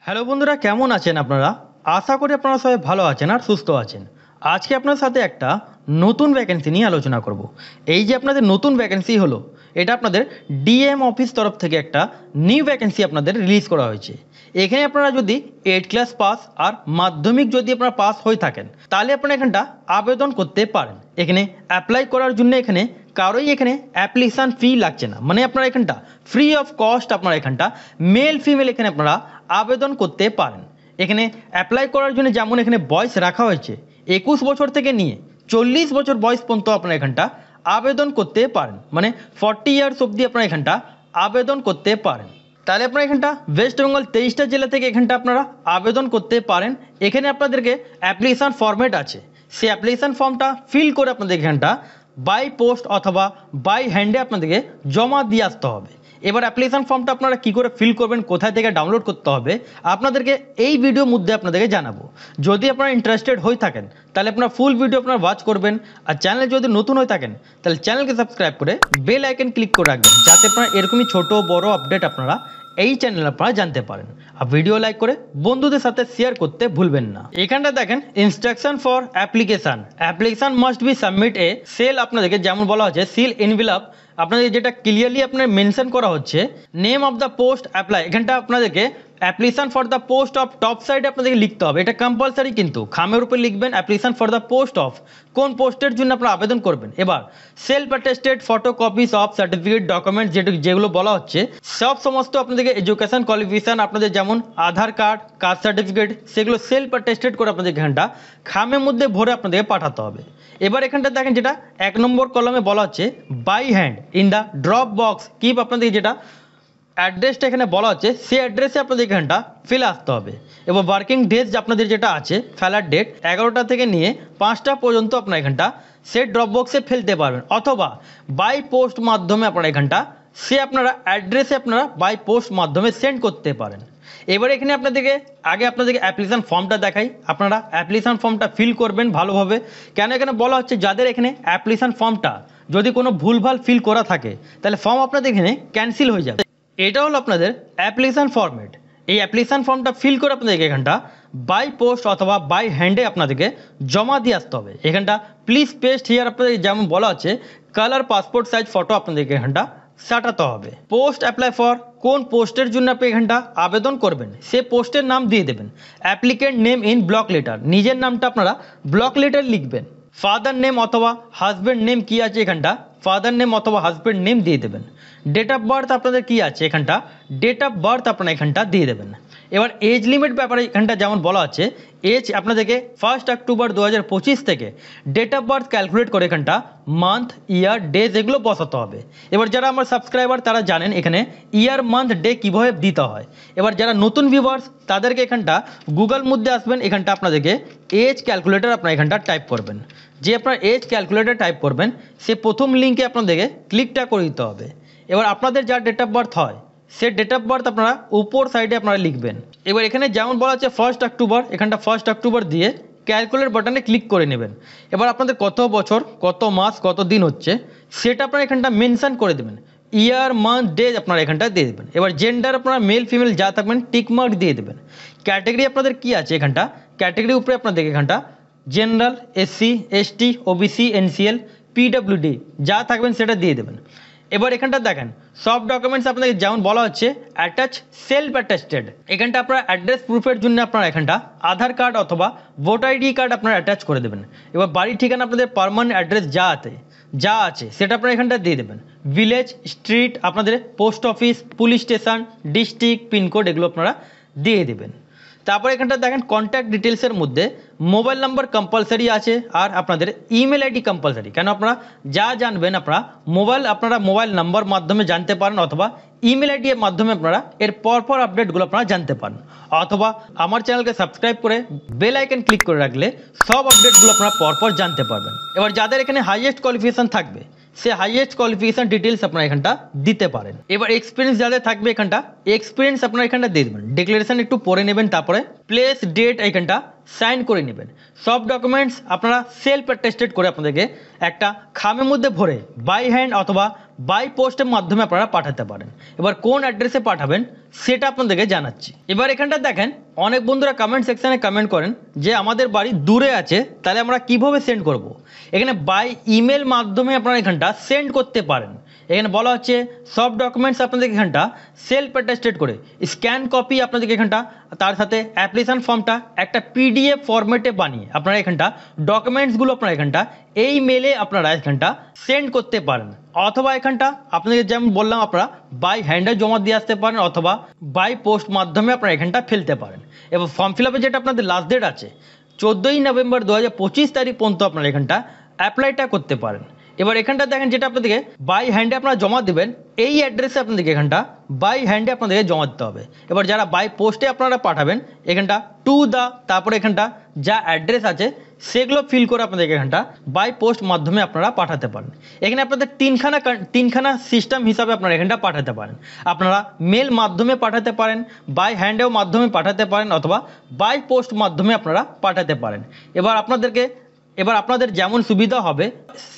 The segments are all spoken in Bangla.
হ্যালো বন্ধুরা, কেমন আছেন আপনারা? আশা করি আপনারা সবাই ভালো আছেন আর সুস্থ আছেন। আজকে আপনার সাথে একটা নতুন ভ্যাকেন্সি নিয়ে আলোচনা করব। এই যে আপনাদের নতুন ভ্যাকেন্সি হলো, এটা আপনাদের ডিএম অফিস তরফ থেকে একটা নিউ ভ্যাকেন্সি আপনাদের রিলিজ করা হয়েছে। এখানে আপনারা যদি 8 ক্লাস পাস আর মাধ্যমিক যদি আপনারা পাস হয়ে থাকেন, তাহলে আপনারা এখানটা আবেদন করতে পারেন। এখানে অ্যাপ্লাই করার জন্য এখানে কারোই এখানে অ্যাপ্লিকেশান ফি লাগছে না, মানে আপনারা এখানটা ফ্রি অফ কস্ট আপনারা এখানটা মেল ফিমেল এখানে আপনারা আবেদন করতে পারেন। এখানে অ্যাপ্লাই করার জন্য যেমন এখানে বয়স রাখা হয়েছে 21 বছর থেকে নিয়ে 40 বছর বয়স পর্যন্ত আপনারা এখানটা আবেদন করতে পারেন, মানে 40 ইয়ার্স অবধি আপনারা এখানটা আবেদন করতে পারেন। তাহলে আপনারা এখানটা ওয়েস্ট বেঙ্গল 23টা জেলা থেকে এখানটা আপনারা আবেদন করতে পারেন। এখানে আপনাদেরকে অ্যাপ্লিকেশান ফর্মেট আছে, সেই অ্যাপ্লিকেশান ফর্মটা ফিল করে আপনাদের এখানটা বাই পোস্ট অথবা বাই হ্যান্ডে আপনাদেরকে জমা দিয়ে আসতে হবে। এবার অ্যাপ্লিকেশান ফর্মটা আপনারা কী করে ফিল করবেন, কোথায় থেকে ডাউনলোড করতে হবে, আপনাদেরকে এই ভিডিওর মধ্যে আপনাদেরকে জানাবো। যদি আপনারা ইন্টারেস্টেড হয়ে থাকেন তাহলে আপনারা ফুল ভিডিও আপনারা ওয়াচ করবেন। আর চ্যানেলে যদি নতুন হয়ে থাকেন তাহলে চ্যানেলকে সাবস্ক্রাইব করে বেল আইকন ক্লিক করে রাখবেন, যাতে আপনারা এরকমই ছোট বড় আপডেট আপনারা এই চ্যানেলে আপনারা জানতে পারেন। আর ভিডিও লাইক করে বন্ধুদের সাথে শেয়ার করতে ভুলবেন না। এখানটা দেখেন instruction for application must be submit a cell, আপনাদেরকে যেমন বলা হচ্ছে সিল এনভেলপ, আপনাদের যেটা ক্লিয়ারলি আপনার মেনশন করা হচ্ছে name of the post apply, এখানটা আপনাদেরকে application for the post of top সাইডে আপনাদেরকে লিখতে হবে। এটা কম্পালসারি, কিন্তু খামের উপরে লিখবেন application for the post of, কোন পোস্টের জন্য আপনারা আবেদন করবেন। এবার self attested photo copies of certificate document যেগুলো বলা হচ্ছে সব সমস্ত আপনাদেরকে এডুকেশন কোয়ালিফিকেশান আপনাদের যেমন আধার কার্ড, কাস্ট সার্টিফিকেট, সেগুলো সেলফ অ্যাটেস্টেড করে আপনাদের এখানটা খামের মধ্যে ভরে আপনাদেরকে পাঠাতে হবে। এবার এখানটা দেখেন যেটা 1 নম্বর কলমে বলা হচ্ছে by hand in the drop box keep, আপনাদের যেটা অ্যাড্রেসটা এখানে বলা হচ্ছে সেই অ্যাড্রেসে আপনাদের এখানটা ফেলে আসতে হবে। এবার ওয়ার্কিং ডেজ আপনাদের যেটা আছে ফেলার ডেট 11টা থেকে নিয়ে 5টা পর্যন্ত আপনার এখানটা সে ড্রপ বক্সে ফেলতে পারবেন, অথবা বাই পোস্ট মাধ্যমে আপনারা এখানটা সে আপনারা অ্যাড্রেসে আপনারা বাই পোস্ট মাধ্যমে সেন্ড করতে পারেন। এবার এখানে আপনাদেরকে অ্যাপ্লিকেশান ফর্মটা দেখাই, আপনারা অ্যাপ্লিকেশান ফর্মটা ফিল করবেন ভালোভাবে। কেন এখানে বলা হচ্ছে যাদের এখানে অ্যাপ্লিকেশান ফর্মটা যদি কোনো ভুলভাল ফিল করা থাকে তাহলে ফর্ম আপনাদের এখানে ক্যান্সেল হয়ে যাবে। এটা হলো আপনাদের অ্যাপ্লিকেশান ফর্মেট। এই অ্যাপ্লিকেশান ফর্মটা ফিল করে আপনাদেরকে এখানটা বাই পোস্ট অথবা বাই হ্যান্ডে আপনাদেরকে জমা দিয়ে আসতে হবে। এখানটা প্লিজ পেস্ট হিয়ার আপনাদের যেমন বলা আছে কালার পাসপোর্ট সাইজ ফটো আপনাদেরকে এখানটা সাটাতে হবে। পোস্ট অ্যাপ্লাই ফর, কোন পোস্টের জন্য আপনি এখানটা আবেদন করবেন সে পোস্টের নাম দিয়ে দেবেন। Applicant name in block letter, নিজের নামটা আপনারা ব্লক লেটার লিখবেন। ফাদার নেম অথবা হাজব্যান্ড নেম কি আছে এখানটা ফাদার নেম অথবা হাজব্যান্ড নেম দিয়ে দেবেন। ডেট অফ বার্থ আপনাদের কি আছে এখানটা ডেট অফ বার্থ আপনারা এখানটা দিয়ে দেবেন। এবার এজ লিমিট ব্যাপারে এখানটা যেমন বলা আছে এজ আপনাদেরকে 1 অক্টোবর 2025 থেকে ডেট অফ বার্থ ক্যালকুলেট করে এখানটা মান্থ ইয়ার ডেজ এগুলো বসাতে হবে। এবার যারা আমার সাবস্ক্রাইবার তারা জানেন এখানে ইয়ার মান্থ ডে কীভাবে দিতে হয়। এবার যারা নতুন ভিউয়ার্স তাদেরকে এখানটা গুগল মধ্যে আসবেন, এখানটা আপনাদেরকে এজ ক্যালকুলেটর আপনারা এখানটা টাইপ করবেন। যে আপনার এজ ক্যালকুলেটর টাইপ করবেন সে প্রথম লিঙ্কে আপনাদেরকে ক্লিকটা করে দিতে হবে। এবার আপনাদের যা ডেট অফ বার্থ হয় সে ডেট অফ বার্থ আপনারা উপর সাইডে আপনারা লিখবেন। এবার এখানে যেমন বলা আছে 1 অক্টোবর, এখানটা 1 অক্টোবর দিয়ে ক্যালকুলেট বাটনে ক্লিক করে নেবেন। এবার আপনাদের কত বছর, কত মাস, কত দিন হচ্ছে সেটা আপনারা এখানটা মেনশন করে দেবেন। ইয়ার মান্থ ডে আপনারা এখানটা দিয়ে দেবেন। এবার জেন্ডার আপনারা মেল ফিমেল যা থাকবেন টিক মার্ক দিয়ে দেবেন। ক্যাটেগরি আপনাদের কি আছে এখানটা ক্যাটেগরি উপরে আপনাদের এখানটা general, SC, ST, OBC, NCL, PWD যা থাকবেন সেটা দিয়ে দেবেন। এবার এখানটা দেখেন সব ডকুমেন্টস আপনাদের যেমন বলা হচ্ছে অ্যাটাচ সেলফ অ্যাটেস্টেড, এখানটা আপনারা অ্যাড্রেস প্রুফের জন্য আপনারা এখানটা আধার কার্ড অথবা ভোটার আইডি কার্ড আপনারা অ্যাটাচ করে দেবেন। এবার বাড়ির ঠিকানা আপনাদের পার্মানেন্ট অ্যাড্রেস যা আছে সেটা আপনারা এখানটা দিয়ে দেবেন। ভিলেজ, স্ট্রিট, আপনাদের post office, police station, district, pin code এগুলো আপনারা দিয়ে দেবেন। তারপর এখানটা দেখেন কন্ট্যাক্ট ডিটেলসের মধ্যে মোবাইল নাম্বার কম্পালসারি আছে আর আপনাদের ইমেল আইডি কম্পালসারি। কেন আপনারা যা জানবেন আপনারা মোবাইল নাম্বার মাধ্যমে জানতে পারেন, অথবা ইমেল আইডি এর মাধ্যমে আপনারা এর পরপর আপডেটগুলো আপনারা জানতে পারেন, অথবা আমার চ্যানেলকে সাবস্ক্রাইব করে বেল আইকন ক্লিক করে রাখলে সব আপডেটগুলো আপনারা পরপর জানতে পারবেন। এবার যাদের এখানে হাইয়েস্ট কোয়ালিফিকেশান থাকবে সে হাইয়েস্ট কোয়ালিফিকেশন ডিটেলস আপনারা এখানটা দিতে পারেন। এবার এক্সপিরিয়েন্স যাদের থাকবে এখানটা এক্সপিরিয়েন্স আপনারা এখানটা দিয়ে দেবেন, ডিক্লারেশন একটু পড়ে নেবেন, তারপরে প্লেস ডেট এখানটা সাইন করে নেবেন। সব ডকুমেন্টস আপনারা সেলফ অ্যাটেস্টেড করে আপনাদেরকে একটা খামের মধ্যে ভরে বাই হ্যান্ড অথবা বাই পোস্টের মাধ্যমে আপনারা পাঠাতে পারেন। এবার কোন অ্যাড্রেসে পাঠাবেন সেটা আপনাদেরকে জানাচ্ছি। এবার এখানটা দেখেন অনেক বন্ধুরা কমেন্ট সেকশনে কমেন্ট করেন যে আমাদের বাড়ি দূরে আছে, তাহলে আমরা কিভাবে সেন্ড করব। এখানে বাই ইমেল মাধ্যমে আপনারা এখানটা সেন্ড করতে পারেন। এখানে বলা হচ্ছে সব ডকুমেন্টস আপনাদেরকে এখানটা সেলফ অ্যাটেস্টেড করে স্ক্যান কপি আপনাদেরকে এখানটা, তার সাথে অ্যাপ্লিকেশন ফর্মটা একটা পিডিএফ ফরম্যাটে বানিয়ে আপনারা এখানটা ডকুমেন্টসগুলো আপনারা এখানটা এই মেলে আপনারা এখানটা সেন্ড করতে পারেন। অথবা এখানটা আপনাদের যেমন বললাম আপনারা বাই হ্যান্ডে জমা দিয়ে আসতে পারেন অথবা বাই পোস্ট মাধ্যমে আপনারা এখানটা ফেলতে পারেন। এবার ফর্ম ফিল আপে যেটা আপনাদের লাস্ট ডেট আছে 14ই নভেম্বর 2025 তারিখ পর্যন্ত আপনারা এখানটা অ্যাপ্লাইটা করতে পারেন। এবার এখানটা দেখেন যেটা আপনাদেরকে বাই হ্যান্ডে আপনারা জমা দেবেন এই অ্যাড্রেসে আপনাদেরকে এখানটা বাই হ্যান্ডে আপনাদেরকে জমা দিতে হবে। এবার যারা বাই পোস্টে আপনারা পাঠাবেন এখানটা টু দা তারপরে এখানটা যা অ্যাড্রেস আছে সেগুলো ফিল করে আপনাদেরকে এখানটা বাই পোস্ট মাধ্যমে আপনারা পাঠাতে পারেন। এখানে আপনাদের তিনখানা সিস্টেম হিসাবে আপনারা এখানটা পাঠাতে পারেন। আপনারা মেল মাধ্যমে পাঠাতে পারেন, বাই হ্যান্ডেও মাধ্যমে পাঠাতে পারেন অথবা বাই পোস্ট মাধ্যমে আপনারা পাঠাতে পারেন। এবার আপনাদের যেমন সুবিধা হবে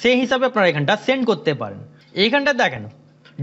সেই হিসাবে আপনারা এখানটা সেন্ড করতে পারেন। এইখানটা দেখেন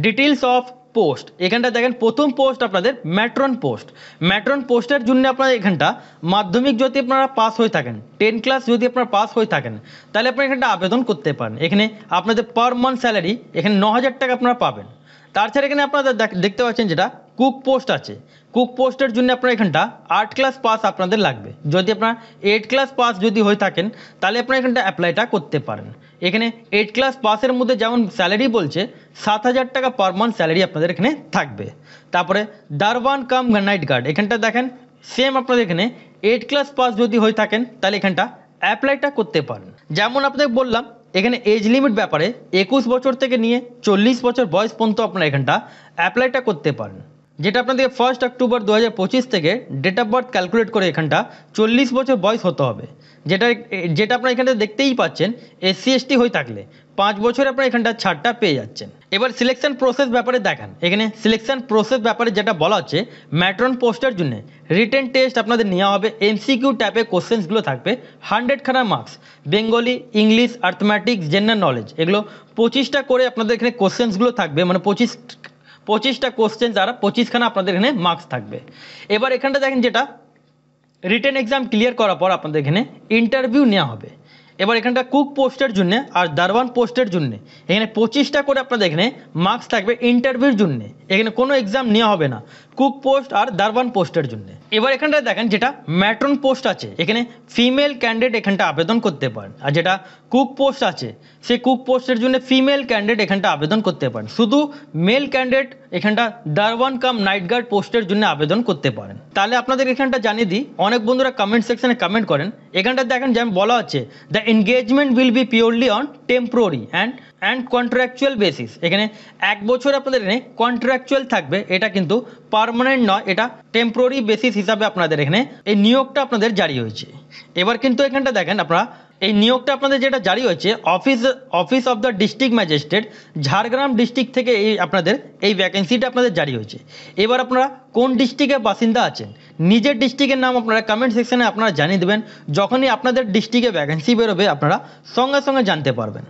ডিটেলস অফ পোস্ট, এখানটা দেখেন প্রথম পোস্ট আপনাদের ম্যাট্রন পোস্ট। ম্যাট্রন পোস্টের জন্য আপনারা এখানটা মাধ্যমিক যদি আপনারা পাস হয়ে থাকেন, 10 ক্লাস যদি আপনারা পাস হয়ে থাকেন তাহলে আপনারা এখানটা আবেদন করতে পারেন। এখানে আপনাদের পার মান্থ স্যালারি এখানে 9,000 টাকা আপনারা পাবেন। তাছাড়া এখানে আপনারা দেখতে পাচ্ছেন যেটা কুক পোস্ট আছে, কুক পোস্টের জন্য আপনারা এখানটা 8 ক্লাস পাস আপনাদের লাগবে। যদি আপনারা 8 ক্লাস পাস যদি হয়ে থাকেন তাহলে আপনারা এখানটা অ্যাপ্লাইটা করতে পারেন। এখানে 8 ক্লাস পাসের মধ্যে যেমন স্যালারি বলছে 7,000 টাকা পার মান্থ স্যালারি আপনাদের এখানে থাকবে। তারপরে দারওয়ান কাম নাইট গার্ড, এখানটা দেখেন সেম আপনাদের এখানে 8 ক্লাস পাস যদি হয়ে থাকেন তাহলে এখানটা অ্যাপ্লাইটা করতে পারেন। যেমন আপনাদের বললাম এখানে এজ লিমিট ব্যাপারে 21 বছর থেকে নিয়ে 40 বছর বয়স পর্যন্ত আপনারা এখানটা অ্যাপ্লাইটা করতে পারেন। যেটা আপনাদের 1 অক্টোবর 2025 থেকে ডেট অফ বার্থ ক্যালকুলেট করে এখানটা 40 বছর বয়স হতে হবে। যেটা আপনারা এখানটা দেখতেই পাচ্ছেন SC ST হয়ে থাকলে 5 বছরে আপনারা এখানটা ছাড়টা পেয়ে যাচ্ছেন। এবার সিলেকশন প্রসেস ব্যাপারে দেখেন, এখানে সিলেকশন প্রসেস ব্যাপারে যেটা বলা হচ্ছে ম্যাট্রন পোস্টের জন্য রিটেন টেস্ট আপনাদের নেওয়া হবে। MCQ টাইপে কোশ্চেন্সগুলো থাকবে 100 খানা marks, Bengali, English, arithmetic, general knowledge, এগুলো 25টা করে আপনাদের এখানে কোশ্চেন্সগুলো থাকবে, মানে 25টা কোশ্চেন দ্বারা 25 খানা আপনাদের এখানে মার্কস থাকবে। এবার এখানটা দেখেন যেটা রিটেন এক্সাম ক্লিয়ার করার পর আপনাদের এখানে ইন্টারভিউ নেওয়া হবে। এবার এখানটা কুক পোস্টের জন্য আর দারওয়ান পোস্টের জন্য এখানে 25টা করে আপনাদের এখানে মার্কস থাকবে ইন্টারভিউর জন্য। এখানে কোনো এক্সাম নেওয়া হবে না কুক পোস্ট আর দারওয়ান পোস্টের জন্য। এবার এখানটা দেখেন যেটা ম্যাট্রন পোস্ট আছে এখানে ফিমেল ক্যান্ডিডেট এখানটা আবেদন করতে পারেন, আর যেটা কুক পোস্ট আছে সেই কুক পোস্টের জন্য ফিমেল ক্যান্ডিডেট এখানটা আবেদন করতে পারেন। শুধু মেল ক্যান্ডিডেট এখানটা দারওয়ান কাম নাইট গার্ড পোস্টের জন্য আবেদন করতে পারেন। তাহলে আপনাদের এখানটা জানিয়ে দিই, অনেক বন্ধুরা কমেন্ট সেকশনে কমেন্ট করেন, এখানটা দেখেন যেমন বলা হচ্ছে the engagement will be purely on temporary and contractual basis. এখানে 1 বছর আপনাদের এখানে কন্ট্রাকচুয়াল থাকবে, এটা কিন্তু পার্মানেন্ট নয়, এটা টেম্পোরারি বেসিস হিসাবে আপনাদের এখানে এই নিয়োগটা আপনাদের জারি হয়েছে। এবার কিন্তু এখানটা দেখেন আপনারা এই নিয়োগটা আপনাদের যেটা জারি হয়েছে office of the district magistrate Jhargram district থেকে আপনাদের এই ভ্যাকেন্সিটা আপনাদের জারি হয়েছে। এবার আপনারা কোন ডিস্ট্রিক্টের বাসিন্দা আছেন নিজের ডিস্ট্রিক্টের নাম আপনারা কমেন্ট সেকশনে আপনারা জানিয়ে দেবেন। যখনই আপনাদের ডিস্ট্রিক্টে ভ্যাকেন্সি বেরোবে আপনারা সঙ্গে সঙ্গে জানতে পারবেন।